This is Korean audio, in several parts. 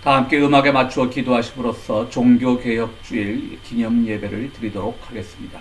다 함께 음악에 맞추어 기도하심으로써 종교개혁주일 기념 예배를 드리도록 하겠습니다.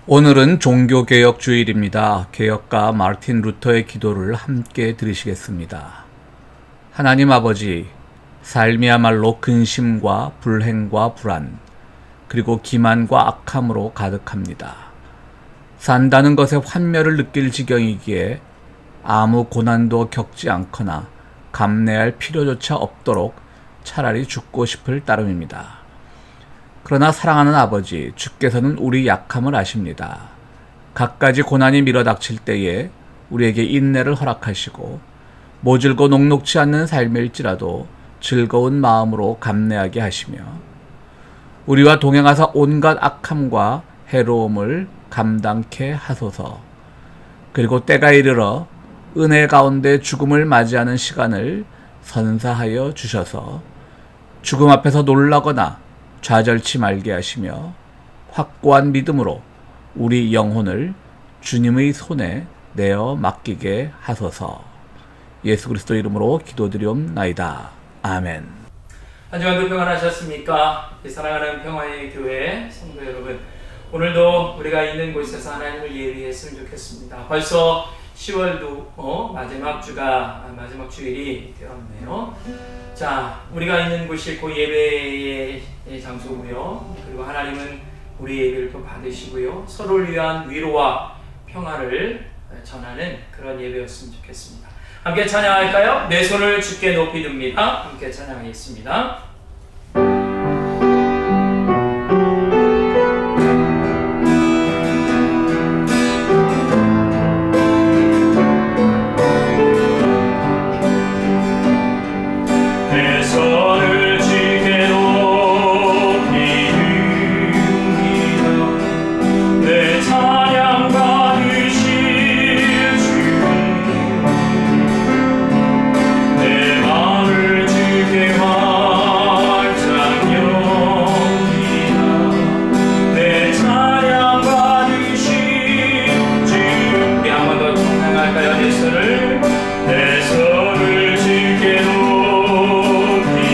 오늘은 종교개혁 주일입니다. 개혁가 마르틴 루터의 기도를 함께 들으시겠습니다. 하나님 아버지, 삶이야말로 근심과 불행과 불안, 그리고 기만과 악함으로 가득합니다. 산다는 것에 환멸을 느낄 지경이기에 아무 고난도 겪지 않거나 감내할 필요조차 없도록 차라리 죽고 싶을 따름입니다. 그러나 사랑하는 아버지, 주께서는 우리 약함을 아십니다. 갖가지 고난이 밀어닥칠 때에 우리에게 인내를 허락하시고 모질고 녹록지 않는 삶일지라도 즐거운 마음으로 감내하게 하시며 우리와 동행하사 온갖 악함과 해로움을 감당케 하소서. 그리고 때가 이르러 은혜 가운데 죽음을 맞이하는 시간을 선사하여 주셔서 죽음 앞에서 놀라거나 좌절치 말게 하시며 확고한 믿음으로 우리 영혼을 주님의 손에 내어 맡기게 하소서. 예수 그리스도 이름으로 기도드리옵나이다. 아멘. 한 주간도 평안하셨습니까? 사랑하는 평화의 교회 성도 여러분, 오늘도 우리가 있는 곳에서 하나님을 예비했으면 좋겠습니다. 벌써 10월도 마지막 주일이 되었네요. 자, 우리가 있는 곳이 그 예배의 장소고요. 그리고 하나님은 우리 예배를 또 받으시고요. 서로를 위한 위로와 평화를 전하는 그런 예배였으면 좋겠습니다. 함께 찬양할까요? 내 손을 주께 높이 듭니다. 함께 찬양하겠습니다. 내 손을 주께 높이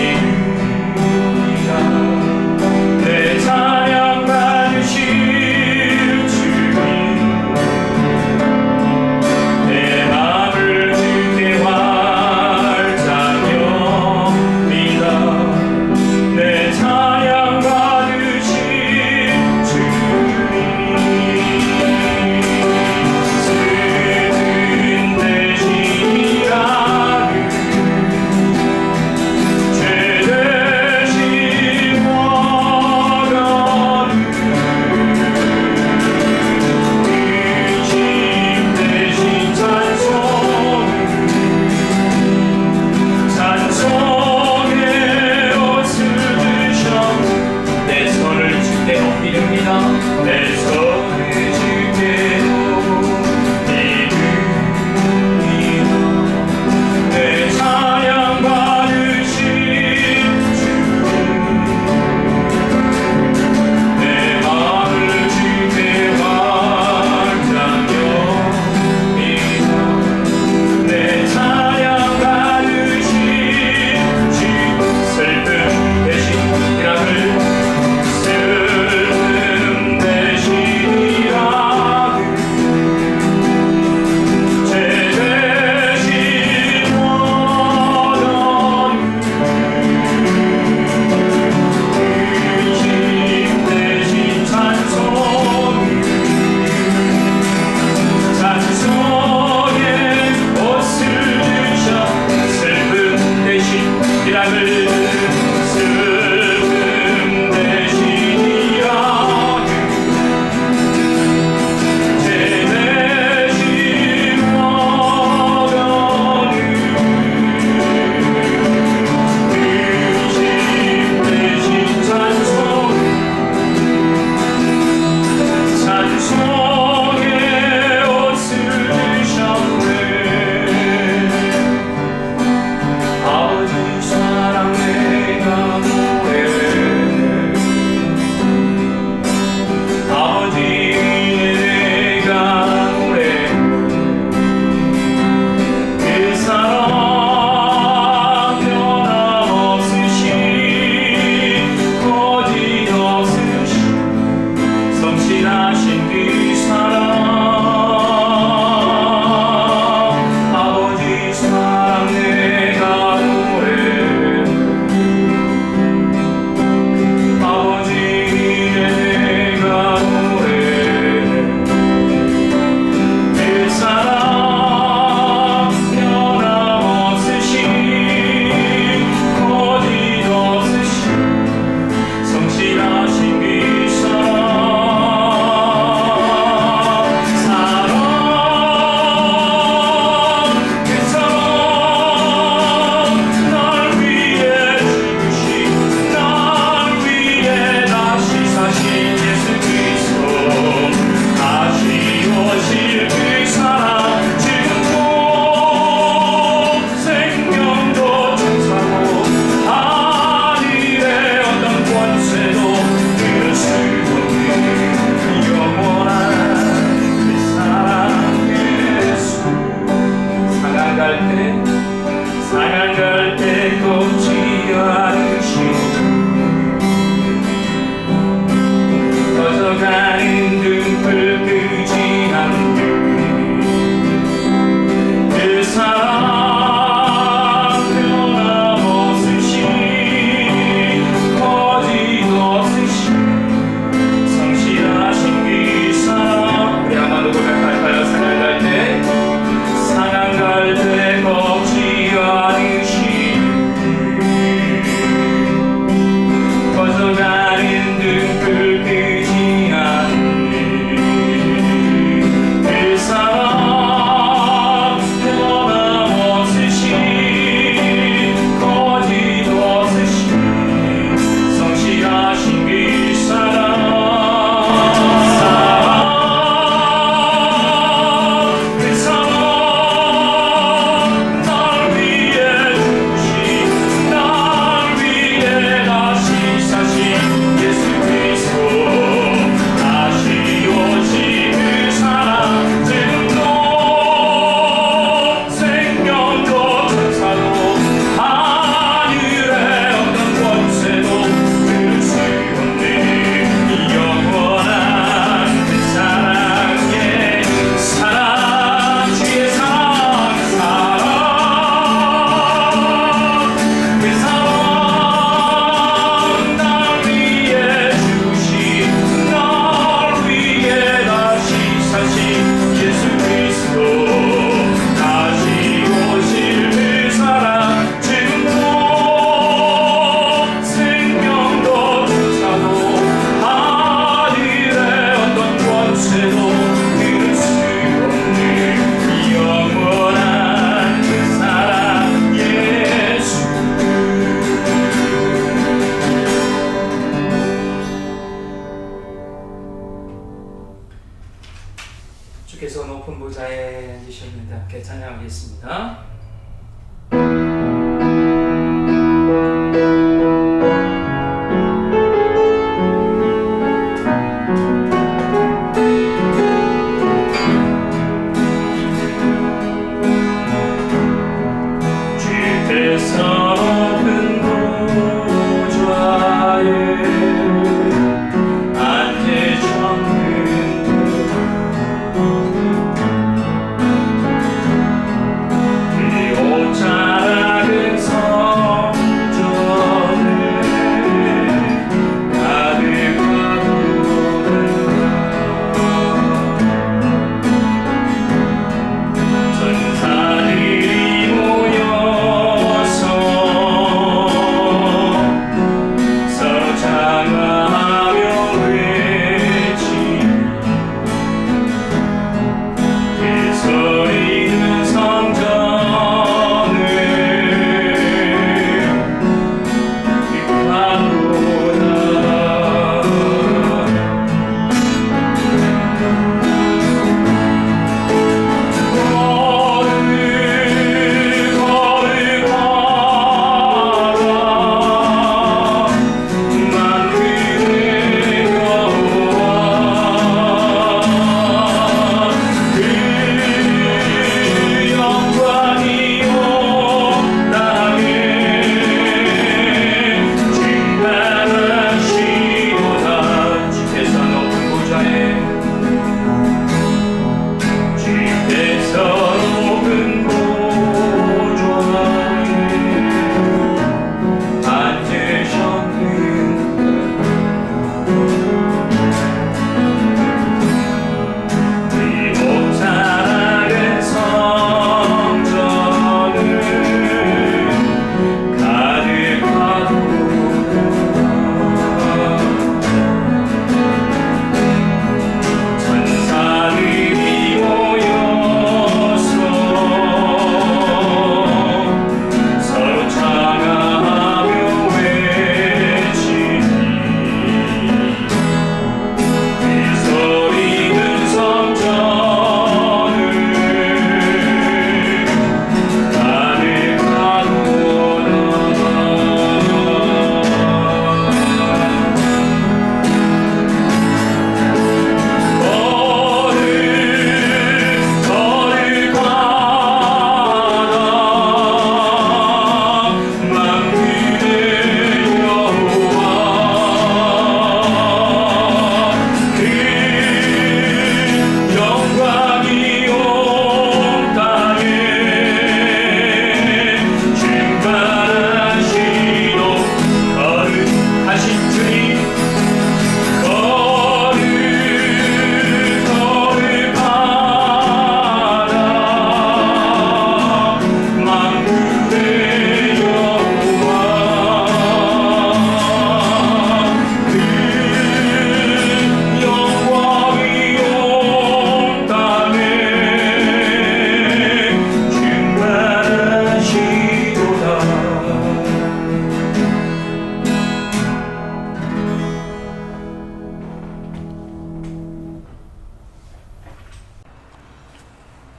함께 찬양하겠습니다.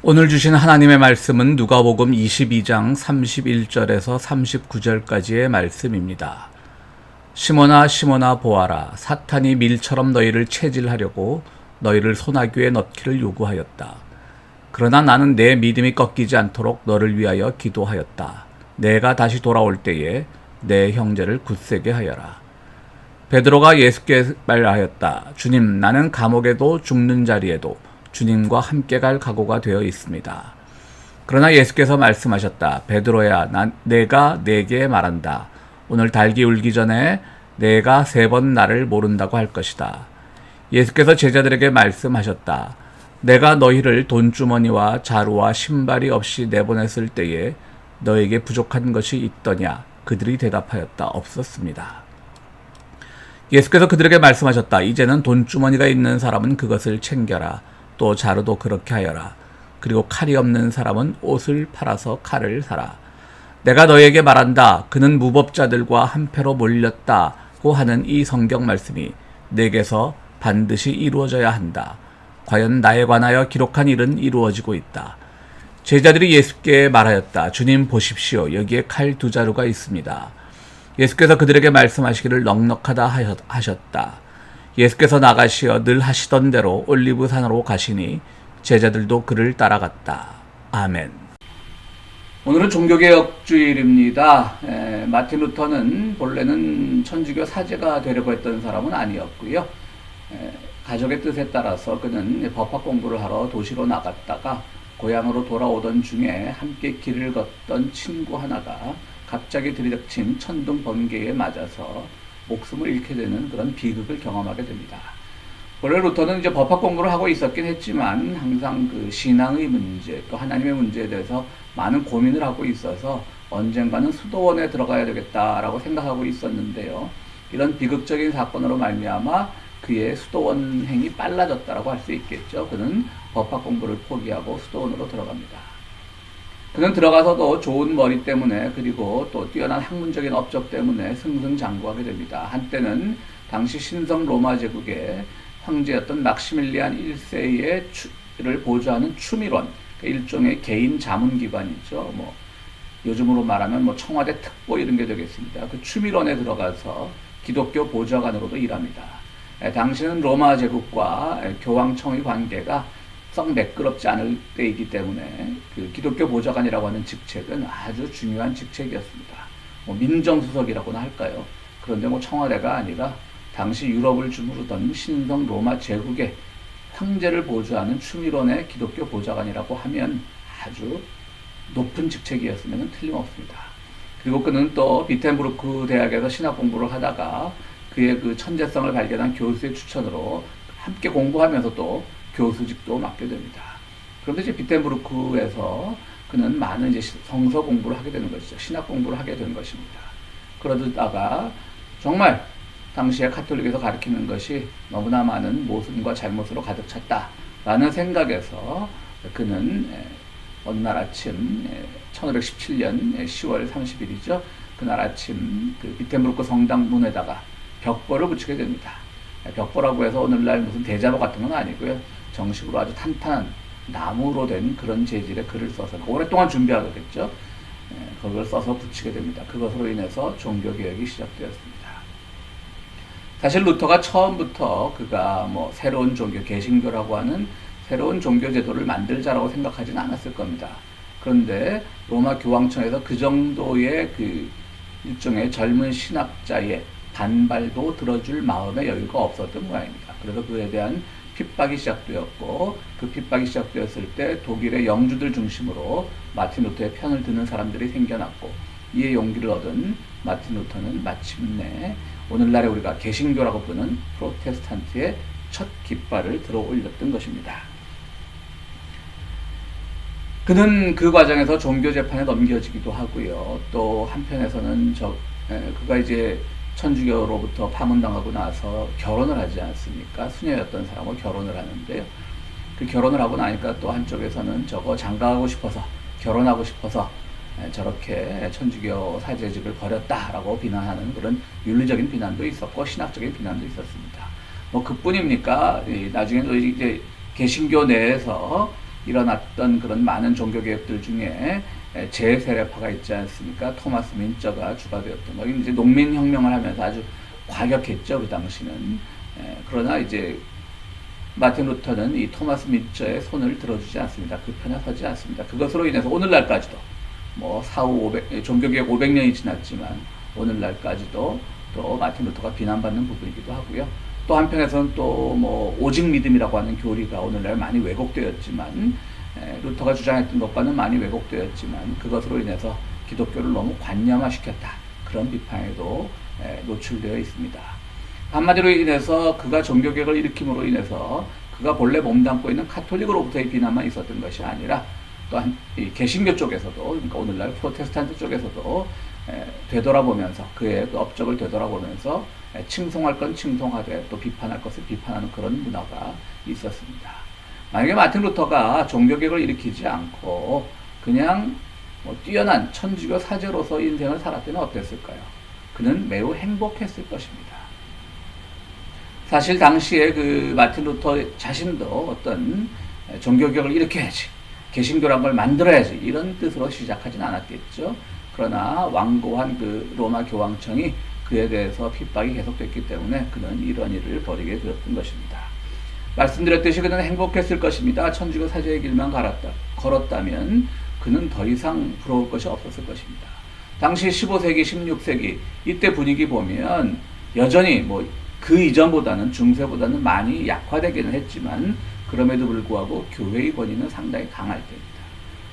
오늘 주신 하나님의 말씀은 누가복음 22장 31절에서 39절까지의 말씀입니다. 시몬아 시몬아 보아라, 사탄이 밀처럼 너희를 체질하려고 너희를 소나귀에 넣기를 요구하였다. 그러나 나는 내 믿음이 꺾이지 않도록 너를 위하여 기도하였다. 내가 다시 돌아올 때에 내 형제를 굳세게 하여라. 베드로가 예수께 말하였다. 주님, 나는 감옥에도 죽는 자리에도 주님과 함께 갈 각오가 되어 있습니다. 그러나 예수께서 말씀하셨다. 베드로야, 내가 네게 말한다. 오늘 닭이 울기 전에 내가 3번 나를 모른다고 할 것이다. 예수께서 제자들에게 말씀하셨다. 내가 너희를 돈주머니와 자루와 신발이 없이 내보냈을 때에 너에게 부족한 것이 있더냐? 그들이 대답하였다. 없었습니다. 예수께서 그들에게 말씀하셨다. 이제는 돈주머니가 있는 사람은 그것을 챙겨라. 또 자루도 그렇게 하여라. 그리고 칼이 없는 사람은 옷을 팔아서 칼을 사라. 내가 너에게 말한다. 그는 무법자들과 한패로 몰렸다고 하는 이 성경 말씀이 내게서 반드시 이루어져야 한다. 과연 나에 관하여 기록한 일은 이루어지고 있다. 제자들이 예수께 말하였다. 주님 보십시오. 여기에 칼 두 자루가 있습니다. 예수께서 그들에게 말씀하시기를 넉넉하다 하셨다. 예수께서 나가시어 늘 하시던 대로 올리브산으로 가시니 제자들도 그를 따라갔다. 아멘. 오늘은 종교개혁주일입니다. 마틴 루터는 본래는 천주교 사제가 되려고 했던 사람은 아니었고요. 가족의 뜻에 따라서 그는 법학 공부를 하러 도시로 나갔다가 고향으로 돌아오던 중에 함께 길을 걷던 친구 하나가 갑자기 들이닥친 천둥 번개에 맞아서 목숨을 잃게 되는 그런 비극을 경험하게 됩니다. 원래 루터는 이제 법학 공부를 하고 있었긴 했지만 항상 그 신앙의 문제, 또 하나님의 문제에 대해서 많은 고민을 하고 있어서 언젠가는 수도원에 들어가야 되겠다라고 생각하고 있었는데요. 이런 비극적인 사건으로 말미암아 그의 수도원 행이 빨라졌다라고 할 수 있겠죠. 그는 법학 공부를 포기하고 수도원으로 들어갑니다. 그는 들어가서도 좋은 머리 때문에 그리고 또 뛰어난 학문적인 업적 때문에 승승장구하게 됩니다. 한때는 당시 신성 로마 제국의 황제였던 막시밀리안 1세를 보좌하는 추미론, 일종의 개인 자문기관이죠. 요즘으로 말하면 청와대 특보 이런 게 되겠습니다. 그 추미론에 들어가서 기독교 보좌관으로도 일합니다. 당시는 로마 제국과 교황청의 관계가 썩 매끄럽지 않을 때이기 때문에 그 기독교 보좌관이라고 하는 직책은 아주 중요한 직책이었습니다. 민정수석이라고나 할까요? 그런데 청와대가 아니라 당시 유럽을 주무르던 신성 로마 제국의 황제를 보좌하는 추미론의 기독교 보좌관이라고 하면 아주 높은 직책이었으면 틀림없습니다. 그리고 그는 또 비텐부르크 대학에서 신학 공부를 하다가 그의 그 천재성을 발견한 교수의 추천으로 함께 공부하면서 또 교수직도 맡게 됩니다. 그런데 이제 비텐부르크에서 그는 많은 이제 성서 공부를 하게 되는 것이죠. 신학 공부를 하게 되는 것입니다. 그러다가 정말 당시에 카톨릭에서 가르치는 것이 너무나 많은 모순과 잘못으로 가득 찼다라는 생각에서 그는 어느 날 아침 1517년 10월 30일이죠. 그날 아침 그 비텐부르크 성당 문에다가 벽보를 붙이게 됩니다. 벽보라고 해서 오늘날 무슨 대자보 같은 건 아니고요. 정식으로 아주 탄탄한 나무로 된 그런 재질의 글을 써서 오랫동안 준비하겠죠. 그걸 써서 붙이게 됩니다. 그것으로 인해서 종교개혁이 시작되었습니다. 사실 루터가 처음부터 그가 새로운 종교, 개신교라고 하는 새로운 종교 제도를 만들자라고 생각하지는 않았을 겁니다. 그런데 로마 교황청에서 그 정도의 그 일종의 젊은 신학자의 반발도 들어줄 마음의 여유가 없었던 모양입니다. 그래서 그에 대한 핍박이 시작되었고 그 핍박이 시작되었을 때 독일의 영주들 중심으로 마틴 루터의 편을 드는 사람들이 생겨났고 이에 용기를 얻은 마틴 루터는 마침내 오늘날에 우리가 개신교라고 부르는 프로테스탄트의 첫 깃발을 들어 올렸던 것입니다. 그는 그 과정에서 종교재판에 넘겨지기도 하고요. 또 한편에서는 그가 이제 천주교로부터 파문당하고 나서 결혼을 하지 않습니까? 수녀였던 사람하고 결혼을 하는데요. 그 결혼을 하고 나니까 또 한쪽에서는 저거 장가가고 싶어서 결혼하고 싶어서 저렇게 천주교 사제직을 버렸다라고 비난하는 그런 윤리적인 비난도 있었고 신학적인 비난도 있었습니다. 그뿐입니까? 나중에도 이제 개신교 내에서 일어났던 그런 많은 종교개혁들 중에 제세례파가 있지 않습니까? 토마스 민처가 주가 되었던 거. 이제 농민혁명을 하면서 아주 과격했죠, 그 당시는. 그러나 이제 마틴 루터는 이 토마스 민처의 손을 들어주지 않습니다. 그 편에 서지 않습니다. 그것으로 인해서 오늘날까지도 종교개혁 500년이 지났지만 오늘날까지도 또 마틴 루터가 비난받는 부분이기도 하고요. 또 한편에서는 또 오직 믿음이라고 하는 교리가 오늘날 많이 왜곡되었지만 루터가 주장했던 것과는 많이 왜곡되었지만 그것으로 인해서 기독교를 너무 관념화시켰다. 그런 비판에도 노출되어 있습니다. 한마디로 인해서 그가 종교개혁을 일으킴으로 인해서 그가 본래 몸담고 있는 카톨릭으로부터의 비난만 있었던 것이 아니라 또한 이 개신교 쪽에서도 그러니까 오늘날 프로테스탄트 쪽에서도 되돌아보면서 그의 그 업적을 되돌아보면서 칭송할 건 칭송하되 또 비판할 것을 비판하는 그런 문화가 있었습니다. 만약에 마틴 루터가 종교개혁을 일으키지 않고 그냥 뛰어난 천주교 사제로서 인생을 살았다면 어땠을까요? 그는 매우 행복했을 것입니다. 사실 당시에 그 마틴 루터 자신도 어떤 종교개혁을 일으켜야지 개신교란 걸 만들어야지 이런 뜻으로 시작하진 않았겠죠. 그러나 완고한 그 로마 교황청이 그에 대해서 핍박이 계속됐기 때문에 그는 이런 일을 벌이게 되었던 것입니다. 말씀드렸듯이 그는 행복했을 것입니다. 천주교 사제의 길만 걸었다면 그는 더 이상 부러울 것이 없었을 것입니다. 당시 15세기, 16세기 이때 분위기 보면 여전히 뭐 그 이전보다는 중세보다는 많이 약화되기는 했지만 그럼에도 불구하고 교회의 권위는 상당히 강할 때입니다.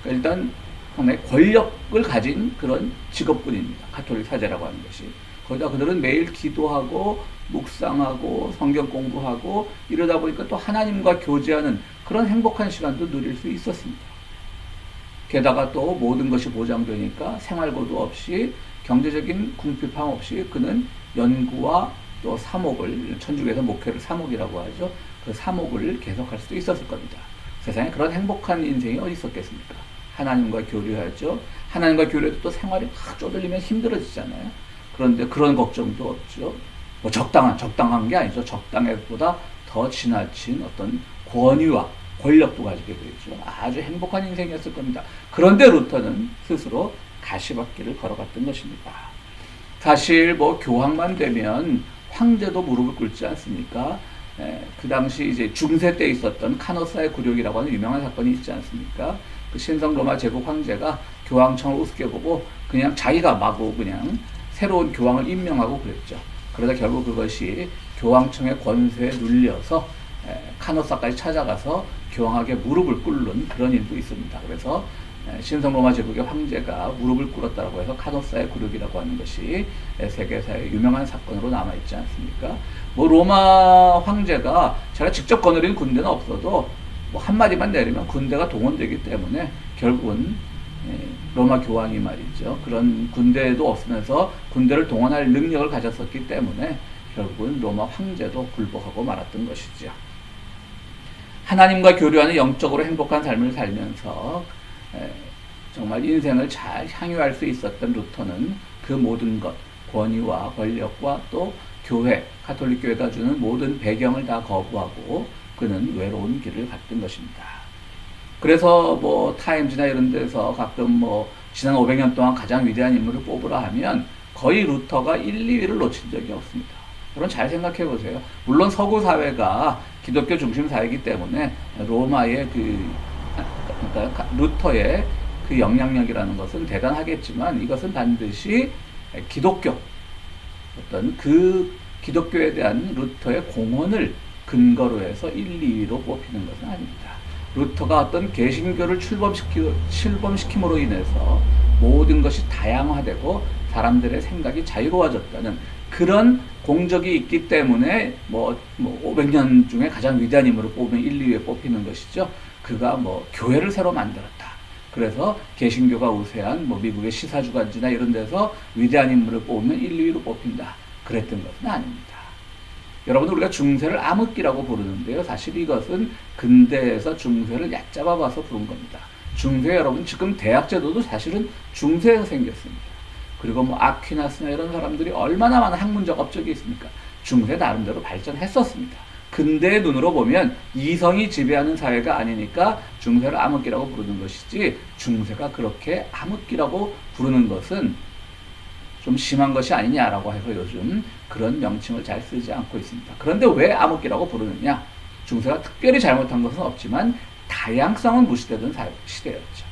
그러니까 일단 상당히 권력을 가진 그런 직업군입니다. 가톨릭 사제라고 하는 것이. 거기다 그들은 매일 기도하고 묵상하고 성경 공부하고 이러다 보니까 또 하나님과 교제하는 그런 행복한 시간도 누릴 수 있었습니다. 게다가 또 모든 것이 보장되니까 생활고도 없이 경제적인 궁핍함 없이 그는 연구와 또 사목을, 천주교에서 목회를 사목이라고 하죠. 그 사목을 계속할 수도 있었을 겁니다. 세상에 그런 행복한 인생이 어디 있었겠습니까? 하나님과 교류하죠. 하나님과 교류해도 또 생활이 확 쪼들리면 힘들어지잖아요. 그런데 그런 걱정도 없죠. 뭐 적당한 게 아니죠. 적당해보다 더 지나친 어떤 권위와 권력도 가지게 되죠. 아주 행복한 인생이었을 겁니다. 그런데 루터는 스스로 가시밭길을 걸어갔던 것입니다. 사실 뭐 교황만 되면 황제도 무릎을 꿇지 않습니까? 그 당시 이제 중세 때 있었던 카노사의 굴욕이라고 하는 유명한 사건이 있지 않습니까? 그 신성 로마 제국 황제가 교황청을 우습게 보고 그냥 자기가 마구 그냥 새로운 교황을 임명하고 그랬죠. 그러다 결국 그것이 교황청의 권세에 눌려서 카노사까지 찾아가서 교황에게 무릎을 꿇는 그런 일도 있습니다. 그래서 신성 로마 제국의 황제가 무릎을 꿇었다고 해서 카노사의 굴욕이라고 하는 것이 세계사의 유명한 사건으로 남아있지 않습니까? 뭐 로마 황제가 제가 직접 거느린 군대는 없어도 뭐 한마디만 내리면 군대가 동원되기 때문에 결국은 로마 교황이 말이죠. 그런 군대도 없으면서 군대를 동원할 능력을 가졌었기 때문에 결국은 로마 황제도 굴복하고 말았던 것이죠. 하나님과 교류하는 영적으로 행복한 삶을 살면서 정말 인생을 잘 향유할 수 있었던 루터는 그 모든 것, 권위와 권력과 또 교회, 가톨릭 교회가 주는 모든 배경을 다 거부하고 그는 외로운 길을 갔던 것입니다. 그래서 뭐 타임즈나 이런 데서 가끔 뭐 지난 500년 동안 가장 위대한 인물을 뽑으라 하면 거의 루터가 1, 2위를 놓친 적이 없습니다. 여러분 잘 생각해 보세요. 물론 서구 사회가 기독교 중심 사회이기 때문에 로마의 그러니까 루터의 그 영향력이라는 것은 대단하겠지만 이것은 반드시 기독교 어떤 그 기독교에 대한 루터의 공헌을 근거로 해서 1, 2위로 뽑히는 것은 아닙니다. 루터가 어떤 개신교를 출범시킴으로 인해서 모든 것이 다양화되고 사람들의 생각이 자유로워졌다는 그런 공적이 있기 때문에 뭐 500년 중에 가장 위대한 인물을 뽑으면 1, 2위에 뽑히는 것이죠. 그가 뭐 교회를 새로 만들었다. 그래서 개신교가 우세한 뭐 미국의 시사주간지나 이런 데서 위대한 인물을 뽑으면 1, 2위로 뽑힌다. 그랬던 것은 아닙니다. 여러분 우리가 중세를 암흑기라고 부르는데요. 사실 이것은 근대에서 중세를 얕잡아 봐서 부른 겁니다. 중세 여러분 지금 대학제도도 사실은 중세에서 생겼습니다. 그리고 뭐 아퀴나스나 이런 사람들이 얼마나 많은 학문적 업적이 있습니까? 중세 나름대로 발전했었습니다. 근대의 눈으로 보면 이성이 지배하는 사회가 아니니까 중세를 암흑기라고 부르는 것이지 중세가 그렇게 암흑기라고 부르는 것은 좀 심한 것이 아니냐라고 해서 요즘 그런 명칭을 잘 쓰지 않고 있습니다. 그런데 왜 암흑기라고 부르느냐? 중세가 특별히 잘못한 것은 없지만 다양성은 무시되던 시대였죠.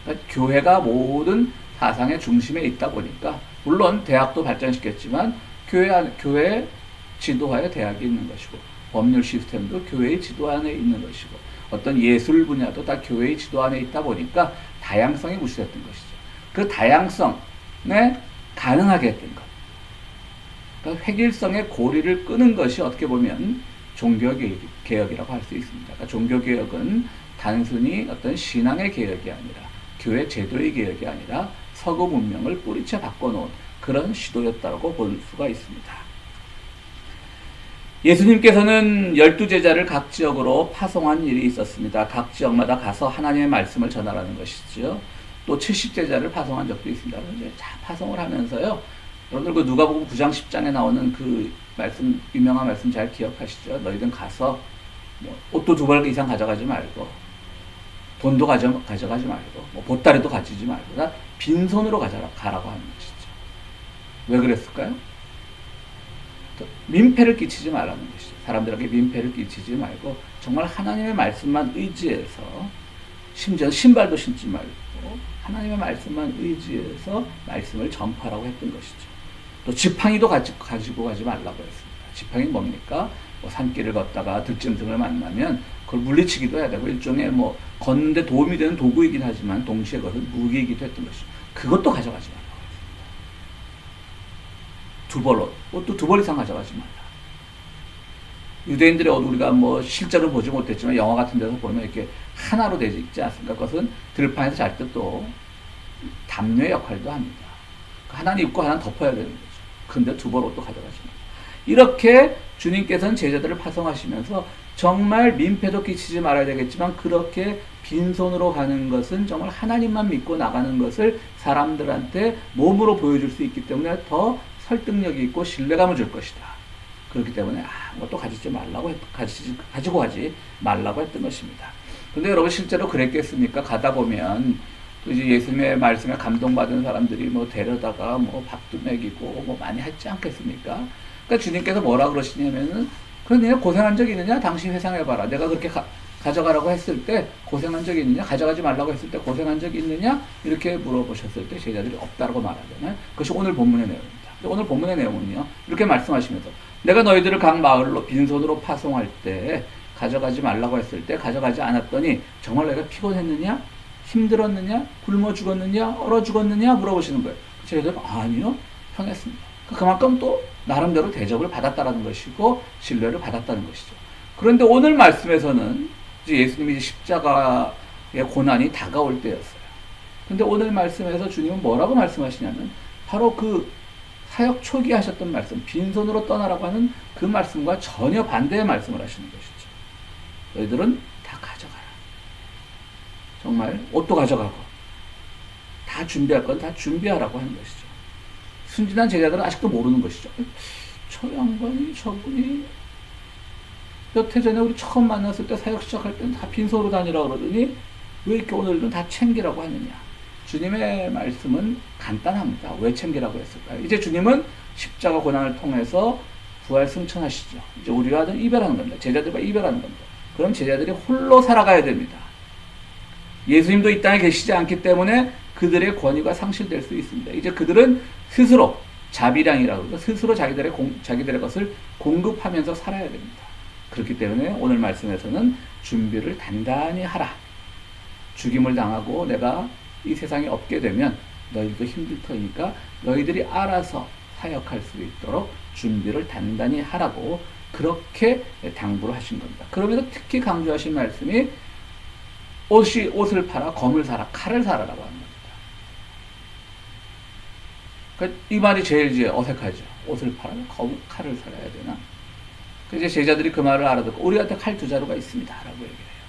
그러니까 교회가 모든 사상의 중심에 있다 보니까 물론 대학도 발전시켰지만 교회 지도하에 대학이 있는 것이고 법률 시스템도 교회의 지도 안에 있는 것이고 어떤 예술 분야도 다 교회의 지도 안에 있다 보니까 다양성이 무시됐던 것이죠. 그 다양성에 가능하게 했던 것. 그러니까 획일성의 고리를 끄는 것이 어떻게 보면 종교개혁이라고 할 수 있습니다. 그러니까 종교개혁은 단순히 어떤 신앙의 개혁이 아니라 교회 제도의 개혁이 아니라 서구 문명을 뿌리째 바꿔놓은 그런 시도였다고 볼 수가 있습니다. 예수님께서는 12제자를 각 지역으로 파송한 일이 있었습니다. 각 지역마다 가서 하나님의 말씀을 전하라는 것이죠. 또 70제자를 파송한 적도 있습니다. 그런데 파송을 하면서요. 여러분들 그 누가복음 9장 10장에 나오는 그 말씀, 유명한 말씀 잘 기억하시죠? 너희들 가서 뭐 옷도 2벌 이상 가져가지 말고 돈도 가져가지 말고, 뭐 보따리도 가지지 말고, 다 빈손으로 가라고 하는 것이죠. 왜 그랬을까요? 민폐를 끼치지 말라는 것이죠. 사람들에게 민폐를 끼치지 말고, 정말 하나님의 말씀만 의지해서, 심지어 신발도 신지 말고, 하나님의 말씀만 의지해서 말씀을 전파하라고 했던 것이죠. 또 지팡이도 가지고 가지 말라고 했습니다. 지팡이 뭡니까? 뭐 산길을 걷다가 득짐승을 만나면 그걸 물리치기도 해야 되고, 일종의 뭐 걷는데 도움이 되는 도구이긴 하지만 동시에 그것은 무기이기도 했던 것이죠. 그것도 가져가지 말라고 했습니다. 옷도 두 벌 이상 가져가지 말라. 유대인들의 옷 우리가 뭐 실제로 보지 못했지만 영화 같은 데서 보면 이렇게 하나로 되지 있지 않습니까? 그것은 들판에서 잘 때 또 담요 역할도 합니다. 하나는 입고 하나는 덮어야 되는 거죠. 근데 두 벌 옷도 가져가지 말라. 이렇게 주님께서는 제자들을 파송하시면서 정말 민폐도 끼치지 말아야 되겠지만, 그렇게 빈손으로 가는 것은 정말 하나님만 믿고 나가는 것을 사람들한테 몸으로 보여줄 수 있기 때문에 더 설득력이 있고 신뢰감을 줄 것이다. 그렇기 때문에 아무것도 가지고 가지 말라고 했던 것입니다. 근데 여러분 실제로 그랬겠습니까? 가다 보면 또 이제 예수님의 말씀에 감동받은 사람들이 뭐 데려다가 뭐 밥도 먹이고 뭐 많이 했지 않겠습니까? 그러니까 주님께서 뭐라 그러시냐면은, 그럼 니네 고생한 적 있느냐? 당신 회상해봐라. 내가 그렇게 가져가라고 했을 때 고생한 적이 있느냐? 가져가지 말라고 했을 때 고생한 적이 있느냐? 이렇게 물어보셨을 때 제자들이 없다고 말하잖아요. 그것이 오늘 본문의 내용입니다. 오늘 본문의 내용은요, 이렇게 말씀하시면서, 내가 너희들을 각 마을로 빈손으로 파송할 때 가져가지 말라고 했을 때 가져가지 않았더니 정말 내가 피곤했느냐? 힘들었느냐? 굶어 죽었느냐? 얼어 죽었느냐? 물어보시는 거예요. 제자들은 아니요, 편했습니다. 그만큼 또 나름대로 대접을 받았다는 것이고 신뢰를 받았다는 것이죠. 그런데 오늘 말씀에서는 이제 예수님이 이제 십자가의 고난이 다가올 때였어요. 근데 오늘 말씀에서 주님은 뭐라고 말씀하시냐면, 바로 그 사역 초기에 하셨던 말씀, 빈손으로 떠나라고 하는 그 말씀과 전혀 반대의 말씀을 하시는 것이죠. 너희들은 다 가져가라. 정말 옷도 가져가고 다 준비할 건 다 준비하라고 하는 것이죠. 순진한 제자들은 아직도 모르는 것이죠. 저 양반이, 저분이 몇 해 전에 우리 처음 만났을 때 사역 시작할 때는 다 빈손으로 다니라고 그러더니 왜 이렇게 오늘은 다 챙기라고 하느냐. 주님의 말씀은 간단합니다. 왜 챙기라고 했을까요? 이제 주님은 십자가 고난을 통해서 부활 승천하시죠. 이제 우리와는 이별하는 겁니다. 제자들과 이별하는 겁니다. 그럼 제자들이 홀로 살아가야 됩니다. 예수님도 이 땅에 계시지 않기 때문에 그들의 권위가 상실될 수 있습니다. 이제 그들은 스스로 자비량이라고 그러죠. 스스로 자기들의 것을 공급하면서 살아야 됩니다. 그렇기 때문에 오늘 말씀에서는 준비를 단단히 하라. 죽임을 당하고 내가 이 세상에 없게 되면 너희들도 힘들 터니까 너희들이 알아서 사역할 수 있도록 준비를 단단히 하라고 그렇게 당부를 하신 겁니다. 그러면서 특히 강조하신 말씀이 옷을 팔아 검을 사라, 칼을 사라라고 하는 겁니다. 그러니까 이 말이 제일 이제 어색하죠. 옷을 팔아 칼을 살아야 되나? 이제 제자들이 그 말을 알아듣고 우리한테 칼 2자루가 있습니다 라고 얘기를 해요.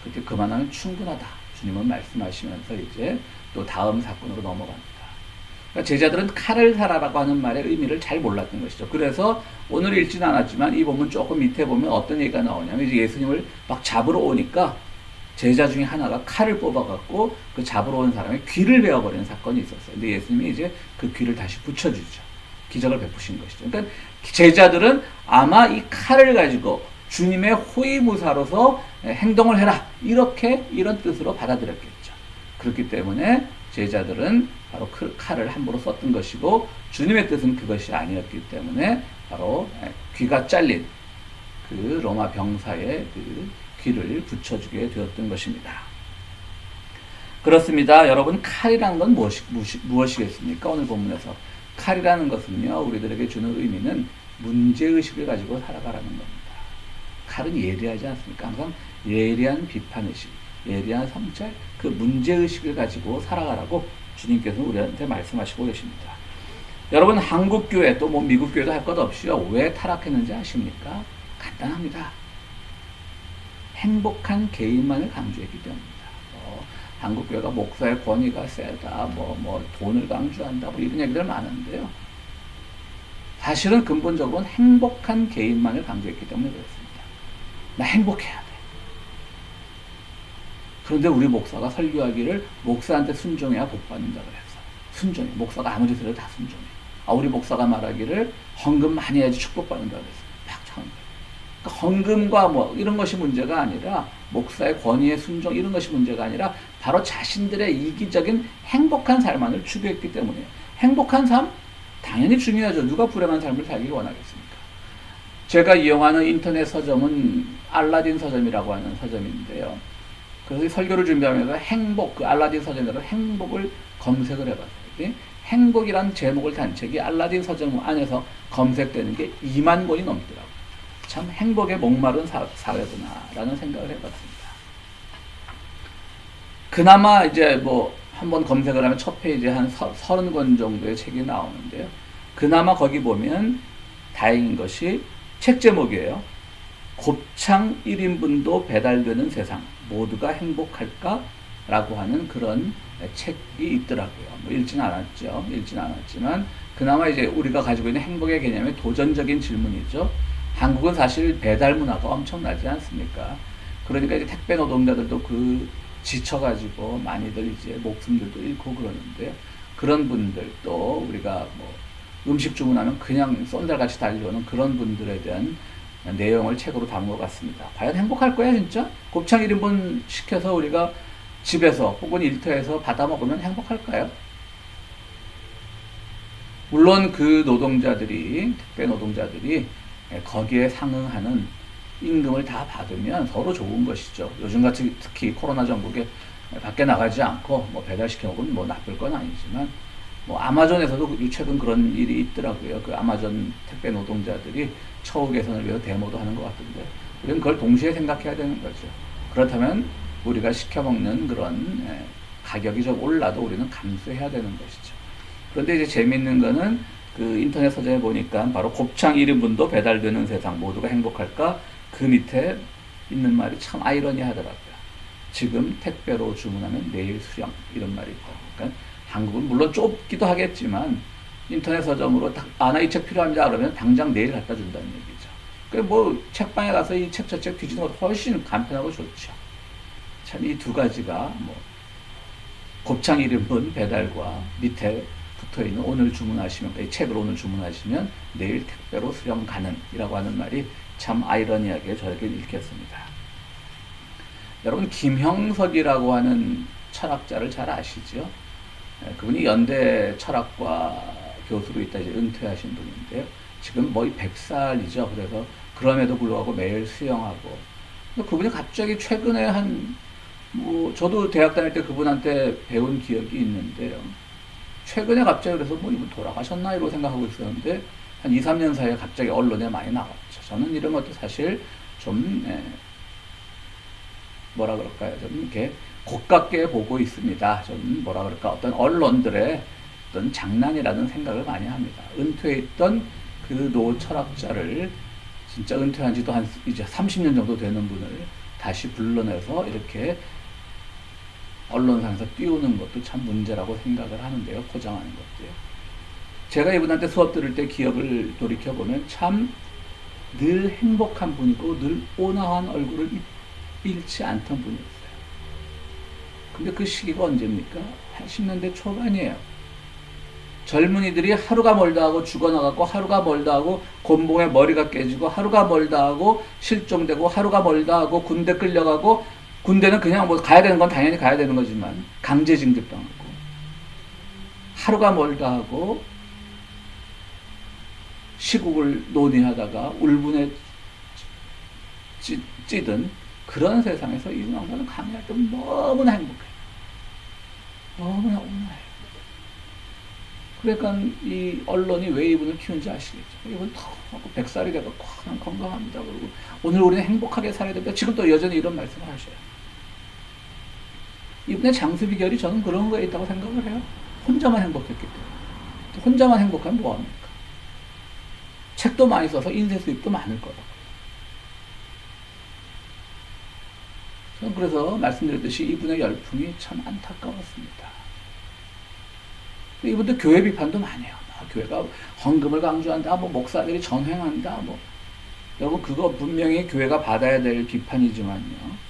그때 그만하면 충분하다. 주님은 말씀하시면서 이제 또 다음 사건으로 넘어갑니다. 그러니까 제자들은 칼을 사라라고 하는 말의 의미를 잘 몰랐던 것이죠. 그래서 오늘 읽지는 않았지만 이 본문 조금 밑에 보면 어떤 얘기가 나오냐면, 이제 예수님을 막 잡으러 오니까 제자 중에 하나가 칼을 뽑아갖고 그 잡으러 온 사람의 귀를 베어버리는 사건이 있었어요. 근데 예수님이 이제 그 귀를 다시 붙여주죠. 기적을 베푸신 것이죠. 그러니까 제자들은 아마 이 칼을 가지고 주님의 호위무사로서 행동을 해라, 이런 뜻으로 받아들였겠죠. 그렇기 때문에 제자들은 바로 그 칼을 함부로 썼던 것이고, 주님의 뜻은 그것이 아니었기 때문에 바로 귀가 잘린 그 로마 병사의 그 귀를 붙여주게 되었던 것입니다. 그렇습니다. 여러분, 칼이라는 건 무엇이겠습니까? 오늘 본문에서 칼이라는 것은요, 우리들에게 주는 의미는 문제의식을 가지고 살아가라는 겁니다. 칼은 예리하지 않습니까? 항상 예리한 비판의식, 예리한 성찰, 그 문제의식을 가지고 살아가라고 주님께서 우리한테 말씀하시고 계십니다. 여러분, 한국교회 또 뭐 미국교회도 할 것 없이요, 왜 타락했는지 아십니까? 간단합니다. 행복한 개인만을 강조했기 때문입니다. 한국교회가 목사의 권위가 세다, 돈을 강조한다, 이런 얘기들 많은데요. 사실은 근본적으로는 행복한 개인만을 강조했기 때문에 그렇습니다. 나 행복해야 돼. 그런데 우리 목사가 설교하기를 목사한테 순종해야 복 받는다 그랬어. 순종해. 목사가 아무리 들어도 다 순종해. 우리 목사가 말하기를 헌금 많이 해야지 축복받는다 그랬어. 막 참. 그러니까 헌금과 뭐 이런 것이 문제가 아니라 목사의 권위의 순종 이런 것이 문제가 아니라 바로 자신들의 이기적인 행복한 삶만을 추구했기 때문이에요. 행복한 삶? 당연히 중요하죠. 누가 불행한 삶을 살기 원하겠습니까? 제가 이용하는 인터넷 서점은 알라딘 서점이라고 하는 서점인데요. 그래서 설교를 준비하면서 행복, 그 알라딘 서점에서 행복을 검색을 해봤어요. 행복이란 제목을 단 책이 알라딘 서점 안에서 검색되는 게 2만 권이 넘더라고요. 참 행복에 목마른 사회구나라는 생각을 해봤습니다. 그나마 이제 뭐 한번 검색을 하면 첫 페이지에 한 30권 정도의 책이 나오는데요. 그나마 거기 보면 다행인 것이 책 제목이에요. 곱창 1인분도 배달되는 세상 모두가 행복할까? 라고 하는 그런 책이 있더라고요. 뭐 읽진 않았지만 그나마 이제 우리가 가지고 있는 행복의 개념의 도전적인 질문이죠. 한국은 사실 배달 문화가 엄청나지 않습니까? 그러니까 이제 택배 노동자들도 지쳐가지고 많이들 이제 목숨들도 잃고 그러는데요. 그런 분들 또 우리가 뭐 음식 주문하면 그냥 쏜달같이 달려오는 그런 분들에 대한 내용을 책으로 담은 것 같습니다. 과연 행복할 거야 진짜? 곱창 1인분 시켜서 우리가 집에서 혹은 일터에서 받아 먹으면 행복할까요? 물론 그 노동자들이 택배 노동자들이 거기에 상응하는 임금을 다 받으면 서로 좋은 것이죠. 요즘같이 특히 코로나 전국에 밖에 나가지 않고 뭐 배달시켜 먹으면 뭐 나쁠 건 아니지만 뭐 아마존에서도 최근 그런 일이 있더라고요. 그 아마존 택배 노동자들이 처우 개선을 위해서 데모도 하는 것 같은데 우리는 그걸 동시에 생각해야 되는 거죠. 그렇다면 우리가 시켜 먹는 그런 가격이 좀 올라도 우리는 감수해야 되는 것이죠. 그런데 이제 재밌는 거는 그 인터넷 서점에 보니까 바로 곱창 1인분도 배달되는 세상 모두가 행복할까? 그 밑에 있는 말이 참 아이러니하더라고요. 지금 택배로 주문하면 내일 수령 이런 말이 있고 그러니까 한국은 물론 좁기도 하겠지만 인터넷 서점으로 나 이 책 필요합니다 그러면 당장 내일 갖다 준다는 얘기죠. 그러니까 뭐 책방에 가서 이 책 저 책 뒤지는 것도 훨씬 간편하고 좋죠. 참 이 두 가지가 뭐 곱창 1인분 배달과 밑에 붙어있는 오늘 주문하시면 이 책을 오늘 주문하시면 내일 택배로 수령 가능이라고 하는 말이 참 아이러니하게 저에게 읽혔습니다. 여러분 김형석이라고 하는 철학자를 잘 아시죠? 그분이 연대 철학과 교수로 있다 이제 은퇴하신 분인데요. 지금 거의 100살이죠. 그래서 그럼에도 불구하고 매일 수영하고 그분이 갑자기 최근에 뭐 저도 대학 다닐 때 그분한테 배운 기억이 있는데요. 최근에 갑자기 그래서 뭐 이분 돌아가셨나 이러고 생각하고 있었는데 한 2, 3년 사이에 갑자기 언론에 많이 나왔죠. 저는 이런 것도 사실 좀 뭐라 그럴까요? 좀 이렇게 고깝게 보고 있습니다. 좀 뭐라 그럴까? 어떤 언론들의 어떤 장난이라는 생각을 많이 합니다. 은퇴했던 그 노 철학자를 진짜 은퇴한 지도 한 이제 30년 정도 되는 분을 다시 불러내서 이렇게 언론상에서 띄우는 것도 참 문제라고 생각을 하는데요. 포장하는 것도요. 제가 이분한테 수업 들을 때 기억을 돌이켜보면 참 늘 행복한 분이고 늘 온화한 얼굴을 잃지 않던 분이었어요. 근데 그 시기가 언제입니까? 80년대 초반이에요. 젊은이들이 하루가 멀다 하고 죽어나가고 하루가 멀다 하고 곤봉에 머리가 깨지고 하루가 멀다 하고 실종되고 하루가 멀다 하고 군대 끌려가고 군대는 그냥 뭐 가야 되는 건 당연히 가야 되는 거지만 강제 징집당하고 하루가 멀다 하고 시국을 논의하다가 울분에 찌든 그런 세상에서 이 양반은 강의할 때 너무나 행복해요. 너무나 온화해요. 그러니까 이 언론이 왜 이분을 키운지 아시겠죠? 이분 더 100살이 돼갖고 그냥 건강합니다. 그리고 오늘 우리는 행복하게 살아야 됩니다. 지금 또 여전히 이런 말씀을 하셔요. 이분의 장수 비결이 저는 그런 거에 있다고 생각을 해요. 혼자만 행복했기 때문에. 혼자만 행복하면 뭐합니까? 책도 많이 써서 인쇄 수입도 많을 거라고. 저는 그래서 말씀드렸듯이 이분의 열풍이 참 안타까웠습니다. 이분도 교회 비판도 많이 해요. 교회가 헌금을 강조한다, 뭐 목사들이 전횡한다, 뭐 여러분 그거 분명히 교회가 받아야 될 비판이지만요.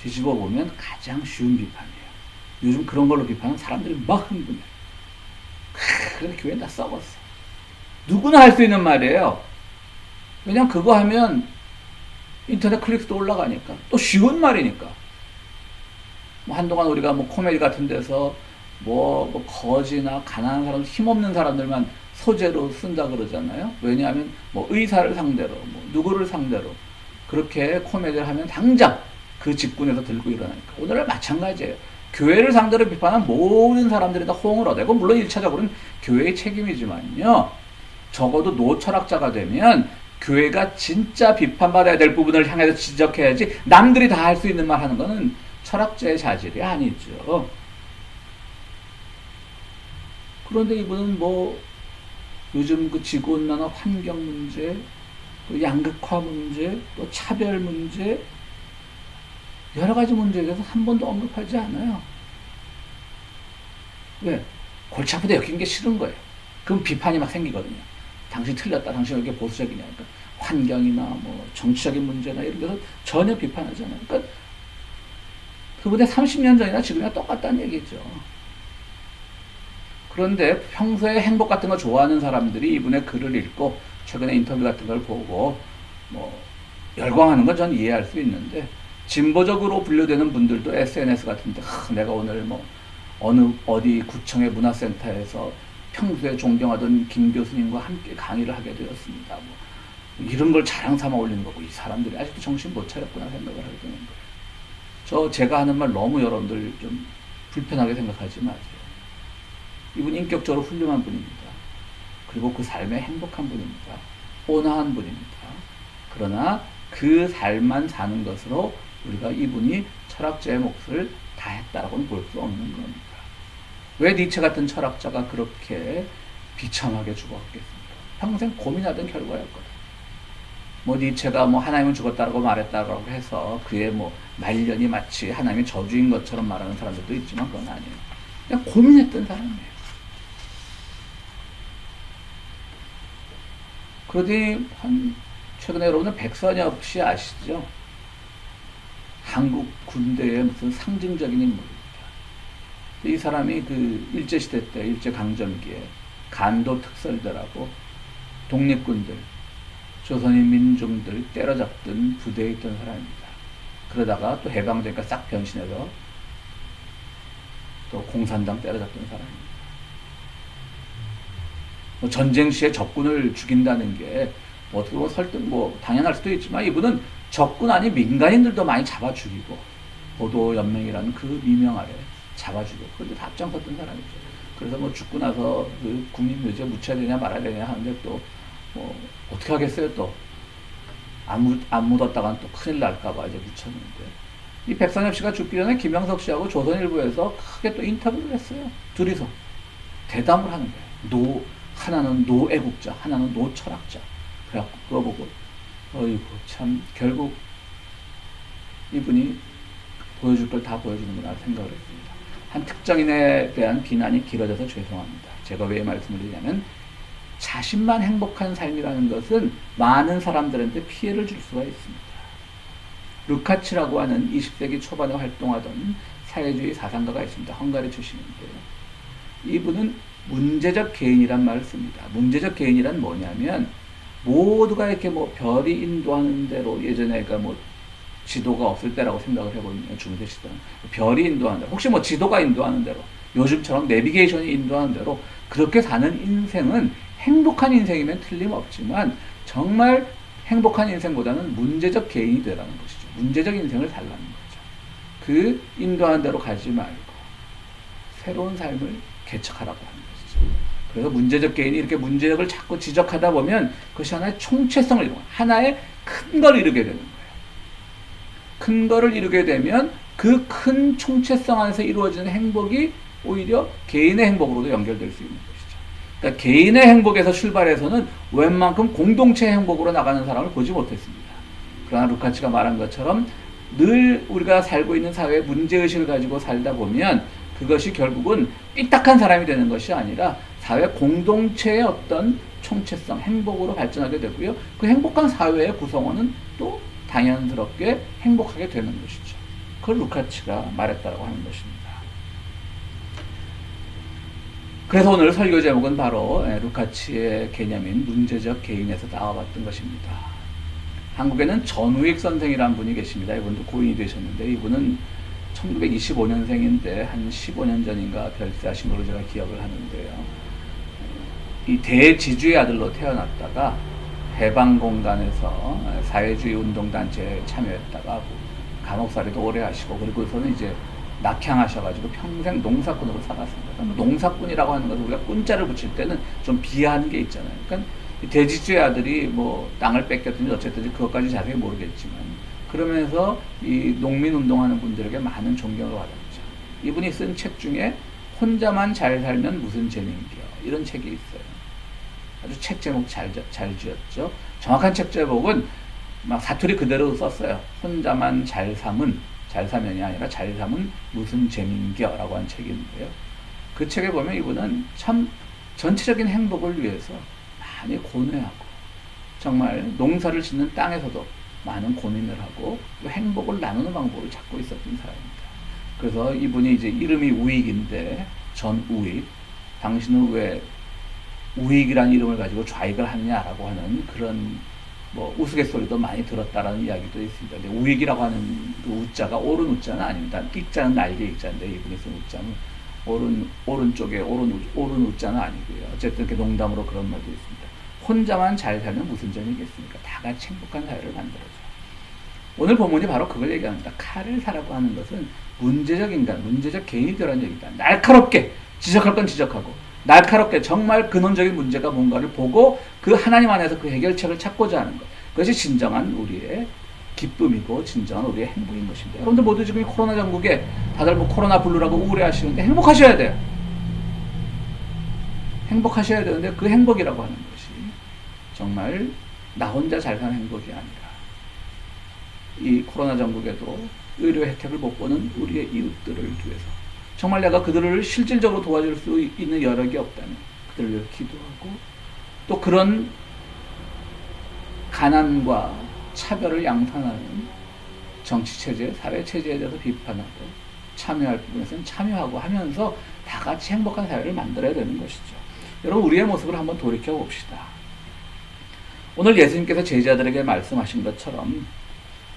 뒤집어 보면 가장 쉬운 비판이에요. 요즘 그런 걸로 비판하는 사람들이 막 흥분해. 그래서 교회는 다 썩었어. 누구나 할 수 있는 말이에요. 왜냐면 그거 하면 인터넷 클릭수도 올라가니까. 또 쉬운 말이니까. 뭐 한동안 우리가 뭐 코미디 같은 데서 뭐 거지나 가난한 사람, 힘없는 사람들만 소재로 쓴다 그러잖아요. 왜냐하면 뭐 의사를 상대로, 뭐 누구를 상대로 그렇게 코미디를 하면 당장 그 직군에서 들고 일어나니까. 오늘날 마찬가지예요. 교회를 상대로 비판한 모든 사람들이 다 호응을 얻어요. 물론 1차적으로는 교회의 책임이지만요. 적어도 노철학자가 되면 교회가 진짜 비판받아야 될 부분을 향해서 지적해야지 남들이 다 할 수 있는 말 하는 거는 철학자의 자질이 아니죠. 그런데 이분은 뭐 요즘 그 지구온난화 환경 문제, 또 양극화 문제, 또 차별 문제, 여러 가지 문제에 대해서 한 번도 언급하지 않아요. 왜? 골치 아프다 엮인 게 싫은 거예요. 그럼 비판이 막 생기거든요. 당신 틀렸다. 당신 왜 이렇게 보수적이냐. 그러니까 환경이나 뭐 정치적인 문제나 이런 데서 전혀 비판하잖아요. 그러니까 그분의 30년 전이나 지금이나 똑같다는 얘기죠. 그런데 평소에 행복 같은 거 좋아하는 사람들이 이분의 글을 읽고 최근에 인터뷰 같은 걸 보고 뭐 열광하는 건 전 이해할 수 있는데 진보적으로 분류되는 분들도 SNS 같은데 내가 오늘 뭐 어디 구청의 문화센터에서 평소에 존경하던 김 교수님과 함께 강의를 하게 되었습니다. 뭐 이런 걸 자랑 삼아 올리는 거고 이 사람들이 아직도 정신 못 차렸구나 생각을 하게 되는 거예요. 제가 하는 말 너무 여러분들 좀 불편하게 생각하지 마세요. 이분 인격적으로 훌륭한 분입니다. 그리고 그 삶에 행복한 분입니다. 온화한 분입니다. 그러나 그 삶만 사는 것으로 우리가 이분이 철학자의 몫을 다했다라고는 볼 수 없는 겁니다. 왜 니체 같은 철학자가 그렇게 비참하게 죽었겠습니까? 평생 고민하던 결과였거든. 뭐 니체가 뭐 하나님은 죽었다라고 말했다라고 해서 그의 뭐 말년이 마치 하나님의 저주인 것처럼 말하는 사람들도 있지만 그건 아니에요. 그냥 고민했던 사람이에요. 그러더니 최근에 여러분은 백선엽 씨 아시죠? 한국 군대의 무슨 상징적인 인물입니다. 이 사람이 그 일제시대 때, 일제강점기에 간도 특설대라고 독립군들, 조선인 민중들 때려잡던 부대에 있던 사람입니다. 그러다가 또 해방되니까 싹 변신해서 또 공산당 때려잡던 사람입니다. 뭐 전쟁 시에 적군을 죽인다는 게 뭐 어떻게 보면 설득 뭐 당연할 수도 있지만 이분은 적군 아닌 민간인들도 많이 잡아 죽이고 보도연맹이라는 그 미명 아래 잡아 죽이고 그런데 다 앞장섰던 사람이죠. 그래서 뭐 죽고 나서 그 국민묘지에 묻혀야 되냐 말아야 되냐 하는데 또 뭐 어떻게 하겠어요. 또 안 묻었다가는 또 큰일 날까봐 이제 묻혔는데 이 백선엽 씨가 죽기 전에 김영석 씨하고 조선일보에서 크게 또 인터뷰를 했어요. 둘이서 대담을 하는 거예요. 하나는 노애국자, 하나는 노철학자. 그래갖고 그거 보고 어이구 참 결국 이분이 보여줄 걸 다 보여주는구나 생각을 했습니다. 한 특정인에 대한 비난이 길어져서 죄송합니다. 제가 왜 말씀을 드리냐면 자신만 행복한 삶이라는 것은 많은 사람들한테 피해를 줄 수가 있습니다. 루카치라고 하는 20세기 초반에 활동하던 사회주의 사상가가 있습니다. 헝가리 출신인데요. 이분은 문제적 개인이란 말을 씁니다. 문제적 개인이란 뭐냐면 모두가 이렇게 뭐 별이 인도하는 대로 예전에 뭐 지도가 없을 때라고 생각을 해보면 중세 시대는 별이 인도하는 대로 혹시 뭐 지도가 인도하는 대로 요즘처럼 내비게이션이 인도하는 대로 그렇게 사는 인생은 행복한 인생이면 틀림없지만 정말 행복한 인생보다는 문제적 개인이 되라는 것이죠. 문제적 인생을 살라는 거죠. 그 인도하는 대로 가지 말고 새로운 삶을 개척하라고 하는 것이죠. 그래서 문제적 개인이 이렇게 문제적을 자꾸 지적하다 보면 그것이 하나의 총체성을 이루고 하나의 큰 걸 이루게 되는 거예요. 큰 거를 이루게 되면 그 큰 총체성 안에서 이루어지는 행복이 오히려 개인의 행복으로도 연결될 수 있는 것이죠. 그러니까 개인의 행복에서 출발해서는 웬만큼 공동체의 행복으로 나가는 사람을 보지 못했습니다. 그러나 루카치가 말한 것처럼 늘 우리가 살고 있는 사회에 문제의식을 가지고 살다 보면 그것이 결국은 삐딱한 사람이 되는 것이 아니라 사회 공동체의 어떤 총체성, 행복으로 발전하게 되고요. 그 행복한 사회의 구성원은 또 당연스럽게 행복하게 되는 것이죠. 그걸 루카치가 말했다고 하는 것입니다. 그래서 오늘 설교 제목은 바로 루카치의 개념인 문제적 개인에서 나와봤던 것입니다. 한국에는 전우익 선생이라는 분이 계십니다. 이분도 고인이 되셨는데 이분은 1925년생인데 한 15년 전인가 별세하신 걸로 제가 기억을 하는데요. 이 대지주의 아들로 태어났다가 해방공단에서 사회주의 운동단체에 참여했다가 감옥살이도 오래 하시고 그리고서는 이제 낙향하셔가지고 평생 농사꾼으로 살았습니다. 농사꾼이라고 하는 것은 우리가 꾼자를 붙일 때는 좀 비하하는 게 있잖아요. 그러니까 대지주의 아들이 뭐 땅을 뺏겼든지 어쨌든지 그것까지 자세히 모르겠지만 그러면서 이 농민운동하는 분들에게 많은 존경을 받았죠. 이분이 쓴 책 중에 혼자만 잘 살면 무슨 재능이요 이런 책이 있어요. 아주 책 제목 잘 지었죠. 정확한 책 제목은 막 사투리 그대로 썼어요. 혼자만 잘 사면이 아니라 잘 사면 무슨 재민겨라고 한 책인데요. 그 책에 보면 이분은 참 전체적인 행복을 위해서 많이 고뇌하고 정말 농사를 짓는 땅에서도 많은 고민을 하고 또 행복을 나누는 방법을 찾고 있었던 사람입니다. 그래서 이분이 이제 이름이 우익인데 전우익, 당신은 왜 우익이라는 이름을 가지고 좌익을 하느냐라고 하는 그런 뭐 우스갯소리도 많이 들었다라는 이야기도 있습니다. 근데 우익이라고 하는 그 우자가 옳은 우자는 아닙니다. 익자는 날개 익자인데 이분이 쓴 우자는 오른쪽에 옳은 우자는 아니고요. 어쨌든 이렇게 농담으로 그런 말도 있습니다. 혼자만 잘 살면 무슨 점이겠습니까? 다 같이 행복한 사회를 만들어줘. 오늘 본문이 바로 그걸 얘기합니다. 칼을 사라고 하는 것은 문제적 인간, 문제적 개인이 되라는 얘기다. 날카롭게 지적할 건 지적하고 날카롭게 정말 근원적인 문제가 뭔가를 보고 그 하나님 안에서 그 해결책을 찾고자 하는 것. 그것이 진정한 우리의 기쁨이고 진정한 우리의 행복인 것입니다. 여러분들 모두 지금 이 코로나 전국에 다들 뭐 코로나 블루라고 우울해하시는데 행복하셔야 돼요. 행복하셔야 되는데 그 행복이라고 하는 것이 정말 나 혼자 잘 사는 행복이 아니라 이 코로나 전국에도 의료 혜택을 못 보는 우리의 이웃들을 위해서 정말 내가 그들을 실질적으로 도와줄 수 있는 여력이 없다면 그들을 위해서 기도하고 또 그런 가난과 차별을 양산하는 정치체제, 사회체제에 대해서 비판하고 참여할 부분에서는 참여하고 하면서 다 같이 행복한 사회를 만들어야 되는 것이죠. 여러분 우리의 모습을 한번 돌이켜 봅시다. 오늘 예수님께서 제자들에게 말씀하신 것처럼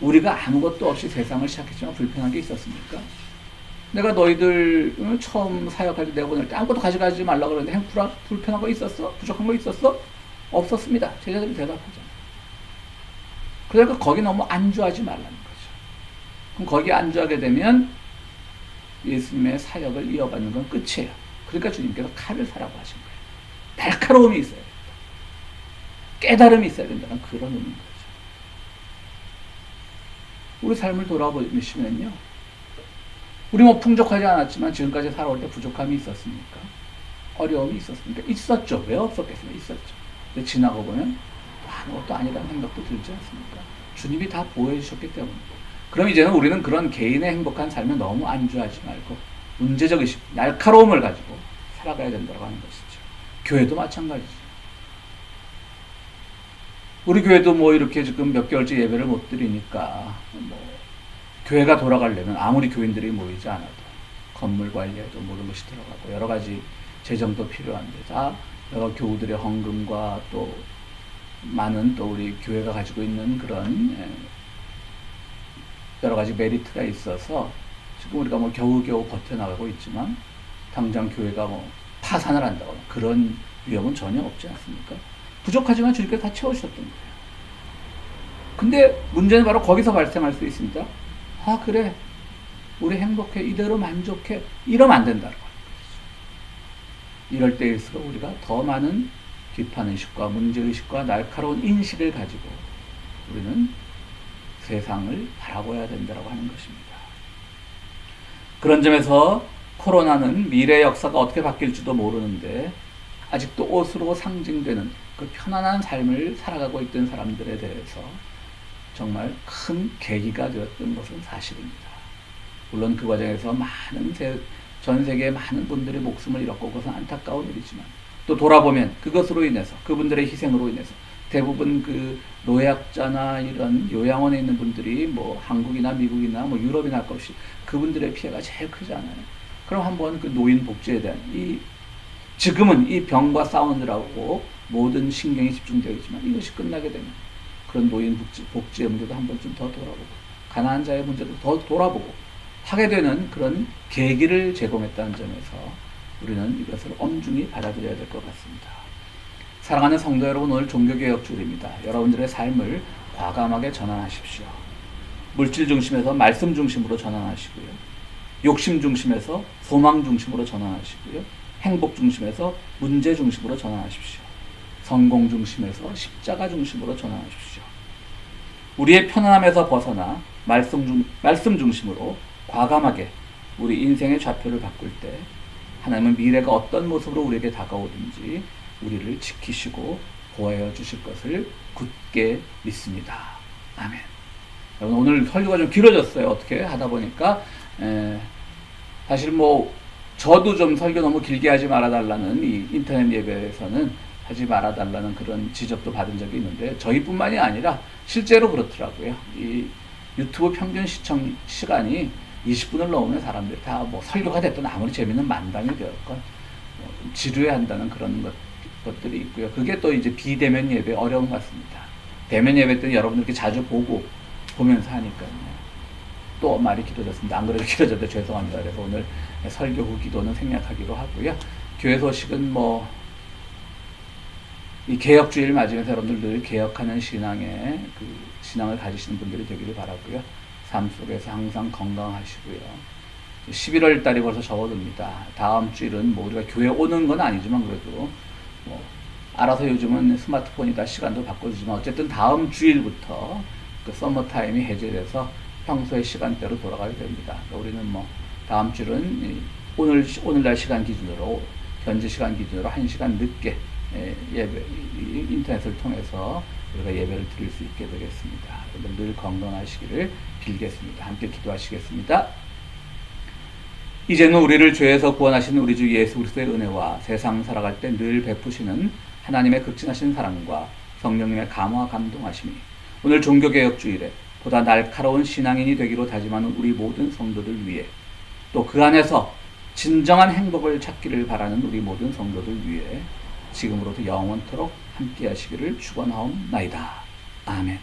우리가 아무것도 없이 세상을 시작했지만 불편한 게 있었습니까? 내가 너희들 처음 사역할 때 내가 보낼 때 아무것도 가져가지 말라고 그러는데 불편한 거 있었어? 부족한 거 있었어? 없었습니다. 제자들이 대답하잖아요. 그러니까 거기 너무 안주하지 말라는 거죠. 그럼 거기 안주하게 되면 예수님의 사역을 이어받는 건 끝이에요. 그러니까 주님께서 칼을 사라고 하신 거예요. 날카로움이 있어야 된다. 깨달음이 있어야 된다는 그런 의미인 거죠. 우리 삶을 돌아보시면요. 우리 뭐 풍족하지 않았지만 지금까지 살아올 때 부족함이 있었습니까? 어려움이 있었습니까? 있었죠. 왜 없었겠습니까? 있었죠. 근데 지나고 보면 아무것도 아니라는 생각도 들지 않습니까? 주님이 다 보여주셨기 때문입니다. 그럼 이제는 우리는 그런 개인의 행복한 삶에 너무 안주하지 말고 문제적 의식, 날카로움을 가지고 살아가야 된다고 하는 것이죠. 교회도 마찬가지죠. 우리 교회도 뭐 이렇게 지금 몇 개월째 예배를 못 드리니까 뭐 교회가 돌아가려면 아무리 교인들이 모이지 않아도 건물 관리에도 모든 것이 들어가고 여러 가지 재정도 필요한데 다 여러 교우들의 헌금과 또 많은 또 우리 교회가 가지고 있는 그런 여러 가지 메리트가 있어서 지금 우리가 뭐 겨우겨우 버텨나가고 있지만 당장 교회가 뭐 파산을 한다거나 그런 위험은 전혀 없지 않습니까? 부족하지만 주님께서 다 채워주셨던 거예요. 근데 문제는 바로 거기서 발생할 수 있습니다. 아 그래 우리 행복해 이대로 만족해 이러면 안 된다고 하는 거죠. 이럴 때일수록 우리가 더 많은 비판의식과 문제의식과 날카로운 인식을 가지고 우리는 세상을 바라봐야 된다고 하는 것입니다. 그런 점에서 코로나는 미래 역사가 어떻게 바뀔지도 모르는데 아직도 옷으로 상징되는 그 편안한 삶을 살아가고 있던 사람들에 대해서 정말 큰 계기가 되었던 것은 사실입니다. 물론 그 과정에서 전 세계의 많은 분들이 목숨을 잃었고 그것은 안타까운 일이지만 또 돌아보면 그것으로 인해서 그분들의 희생으로 인해서 대부분 그 노약자나 이런 요양원에 있는 분들이 뭐 한국이나 미국이나 뭐 유럽이나 할 것 없이 그분들의 피해가 제일 크잖아요. 그럼 한번 그 노인 복지에 대한 지금은 이 병과 싸우느라고 모든 신경이 집중되어 있지만 이것이 끝나게 되면 그런 노인 복지의 문제도 한 번쯤 더 돌아보고 가난한 자의 문제도 더 돌아보고 하게 되는 그런 계기를 제공했다는 점에서 우리는 이것을 엄중히 받아들여야 될 것 같습니다. 사랑하는 성도 여러분, 오늘 종교개혁 주일입니다. 여러분들의 삶을 과감하게 전환하십시오. 물질 중심에서 말씀 중심으로 전환하시고요. 욕심 중심에서 소망 중심으로 전환하시고요. 행복 중심에서 문제 중심으로 전환하십시오. 성공 중심에서 십자가 중심으로 전환하십시오. 우리의 편안함에서 벗어나 말씀 중심으로 과감하게 우리 인생의 좌표를 바꿀 때 하나님은 미래가 어떤 모습으로 우리에게 다가오든지 우리를 지키시고 보호해 주실 것을 굳게 믿습니다. 아멘. 여러분, 오늘 설교가 좀 길어졌어요. 어떻게 하다 보니까 사실 뭐 저도 좀 설교 너무 길게 하지 말아달라는 이 인터넷 예배에서는 하지 말아달라는 그런 지적도 받은 적이 있는데 저희뿐만이 아니라 실제로 그렇더라고요. 이 유튜브 평균 시청 시간이 20분을 넘으면 사람들이 다 뭐 설교가 됐든 아무리 재밌는 만담이 되었건 지루해한다는 그런 것들이 있고요. 그게 또 이제 비대면 예배 어려운 것 같습니다. 대면 예배 때는 여러분들 이렇게 자주 보면서 하니까요. 또 말이 길어졌습니다. 안 그래도 길어졌는데 죄송합니다. 그래서 오늘 설교 후 기도는 생략하기로 하고요. 교회 소식은 뭐 이 개혁주의를 맞으면서 여러분들 늘 개혁하는 신앙을 가지시는 분들이 되기를 바라고요. 삶 속에서 항상 건강하시고요. 11월 달이 벌써 접어듭니다. 다음 주일은 뭐 우리가 교회 오는 건 아니지만 그래도 뭐 알아서 요즘은 스마트폰이다 시간도 바꿔주지만 어쨌든 다음 주일부터 그 서머 타임이 해제돼서 평소의 시간대로 돌아가게 됩니다. 그러니까 우리는 뭐 다음 주일은 오늘날 시간 기준으로 현지 시간 기준으로 1시간 늦게 예배 인터넷을 통해서 우리가 예배를 드릴 수 있게 되겠습니다. 여러분 늘 건강하시기를 빌겠습니다. 함께 기도하시겠습니다. 이제는 우리를 죄에서 구원하신 우리 주 예수 그리스도의 은혜와 세상 살아갈 때 늘 베푸시는 하나님의 극진하신 사랑과 성령님의 감화 감동하심이 오늘 종교개혁 주일에 보다 날카로운 신앙인이 되기로 다짐하는 우리 모든 성도들 위해 또 그 안에서 진정한 행복을 찾기를 바라는 우리 모든 성도들 위해 지금으로부터 영원토록 함께 하시기를 축원하옵나이다. 아멘.